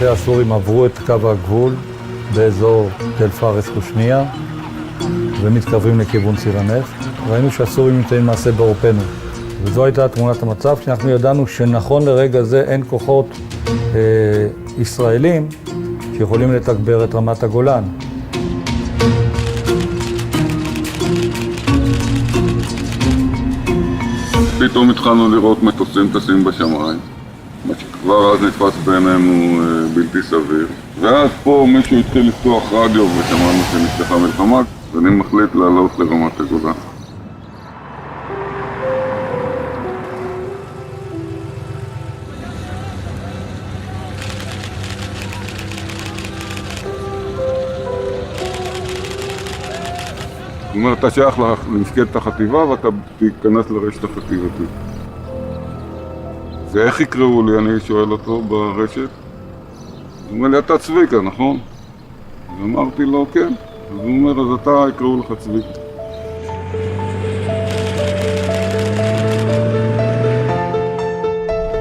למעשה הסורים עברו את קו הגבול באזור תל פארס חושניה ומתקרבים לכיוון ציר הנפט. ראינו שהסורים נמצאים למעשה בעורפנו. וזו הייתה תמונת המצב, שאנחנו ידענו שנכון לרגע זה אין כוחות ישראלים שיכולים לתגבר את רמת הגולן. פתאום התחלנו לראות מטוסים טסים בשמיים. מה שכבר אז נתפס בעינינו בלתי סביר. ואז פה מישהו התחיל לפתוח רדיו ושמענו שנפתחה מלחמה, ואני מחליט לעלות לרמת הגולן. זאת אומרת, אתה שייך למפקדת החטיבה ואתה תיכנס לרשת החטיבתית. ואיך יקראו לי? אני שואל אותו ברשת. הוא אומר לי, אתה צביקה, נכון? ואמרתי לו, כן. אז הוא אומר, אז אתה יקראו לך צביקה.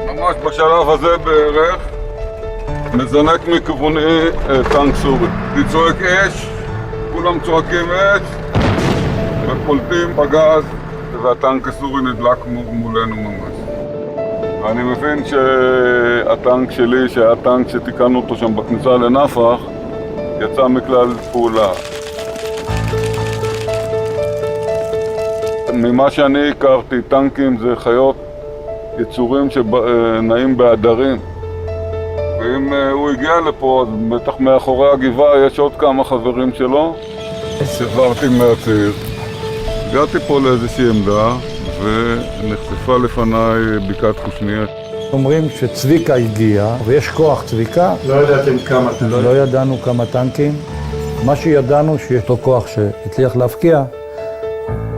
ממש בשלב הזה בערך, מזנק מכיווני טנק סורי. אני צועק אש, כולם צועקים אש, ופולטים פגז, והטנק הסורי נדלק מולנו ממש. אני מבין שהטנק שלי, שהיה טנק שתיקנו אותו שם בכניסה לנפח, יצא מכלל פעולה. ממה שאני הכרתי, טנקים זה חיות, יצורים שנעים בעדרים. ואם הוא הגיע לפה, אז בטח מאחורי הגבעה יש עוד כמה חברים שלו. שחררתי מהציר, הגעתי פה לאיזושהי עמדה, ונחשפה לפניי בקעת חושניה. אומרים שצביקה הגיע, ויש כוח צביקה. לא ידעתם כמה טנקים? לא ידענו כמה טנקים. מה שידענו שיש לו כוח שהצליח להפקיע,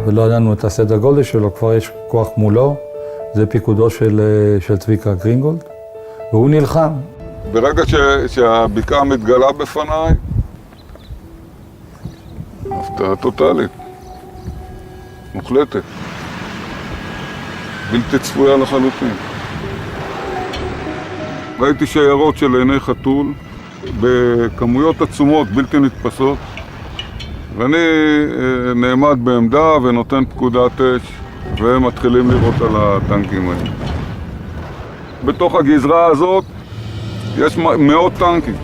ולא ידענו את הסדר גודל שלו, כבר יש כוח מולו. זה פיקודו של צביקה גרינגולד, והוא נלחם. ברגע שהבקעה מתגלה בפניי, הפתעה טוטלית, מוחלטת. בלתי צפויה לחלוטין. ראיתי שיירות של עיני חתול בכמויות עצומות, בלתי נתפסות, ואני נעמד בעמדה ונותן פקודת אש, והם מתחילים לירות על הטנקים האלה. בתוך הגזרה הזאת יש מאות טנקים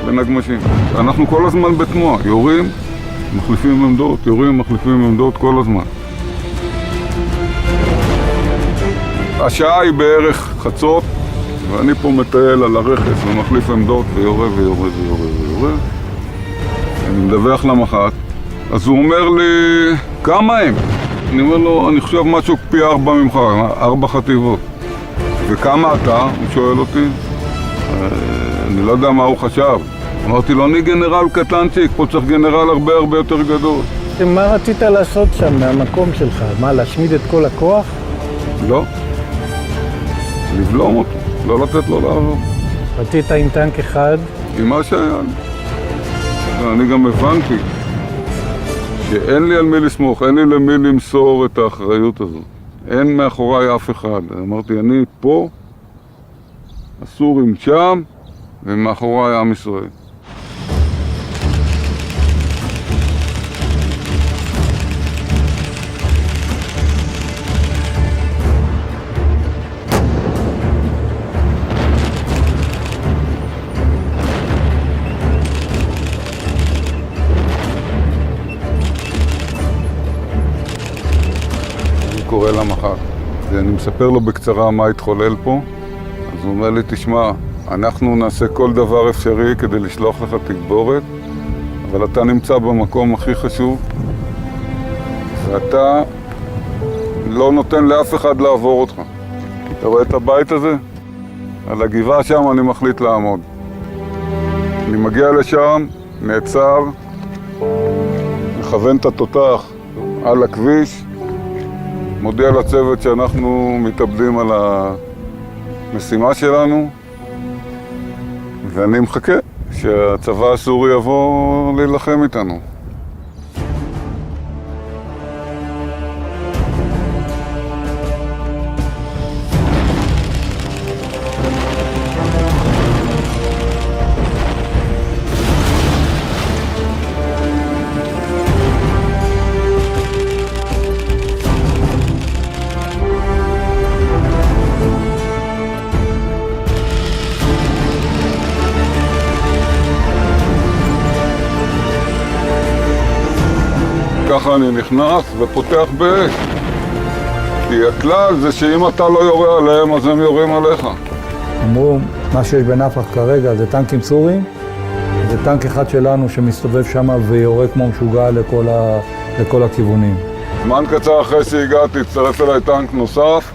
ונגמשים. אנחנו כל הזמן בתנועה, יורים, מחליפים עמדות, יורים, מחליפים עמדות כל הזמן. השעה היא בערך חצות, ואני פה מטייל על הרכס ומחליף עמדות ויורה ויורה ויורה ויורה. אני מדווח למח"ט, אז הוא אומר לי, כמה הם? אני אומר לו, אני חושב משהו פי 4 ממך, 4 חטיבות. וכמה אתה? הוא שואל אותי. אני לא יודע מה הוא חשב. אמרתי לו, אני גנרל קטנצ'יק, פה צריך גנרל הרבה הרבה יותר גדול. מה רצית לעשות שם מהמקום שלך? מה, להשמיד את כל הכוח? לא. לבלום אותו, לא לתת לו לעבור. רצית עם טנק אחד? עם מה שהיה לי. אני גם הבנתי שאין לי על מי לסמוך, אין לי למי למסור את האחריות הזאת. אין מאחוריי אף אחד. אמרתי, אני פה, הסורים שם, ומאחוריי עם ישראל. קורא למח"ט, ואני מספר לו בקצרה מה התחולל פה. אז הוא אומר לי, תשמע, אנחנו נעשה כל דבר אפשרי כדי לשלוח לך תגבורת, אבל אתה נמצא במקום הכי חשוב, ואתה לא נותן לאף אחד לעבור אותך. אתה רואה את הבית הזה? על הגבעה שם אני מחליט לעמוד. אני מגיע לשם, נעצר, מכוון את התותח על הכביש, מודיע לצוות שאנחנו מתאבדים על המשימה שלנו, ואני מחכה שהצבא הסורי יבוא להילחם איתנו. ככה אני נכנס ופותח באש. כי הכלל זה שאם אתה לא יורה עליהם, אז הם יורים עליך. אמרו, מה שיש בנפח כרגע זה טנקים סוריים, זה טנק אחד שלנו שמסתובב שם ויורה כמו משוגע לכל הכיוונים. זמן קצר אחרי שהגעתי, הצטרף אליי טנק נוסף,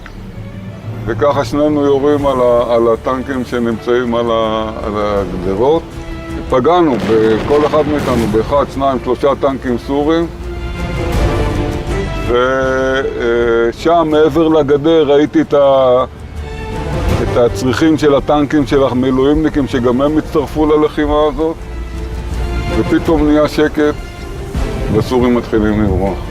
וככה שנינו יורים על הטנקים שנמצאים על הגדרות. פגענו בכל אחד מאיתנו, באחד, שניים, שלושה טנקים סוריים, ושם מעבר לגדר ראיתי את הצריחים של הטנקים של המילואימניקים שגם הם הצטרפו ללחימה הזאת, ופתאום נהיה שקט והסורים מתחילים לברוח.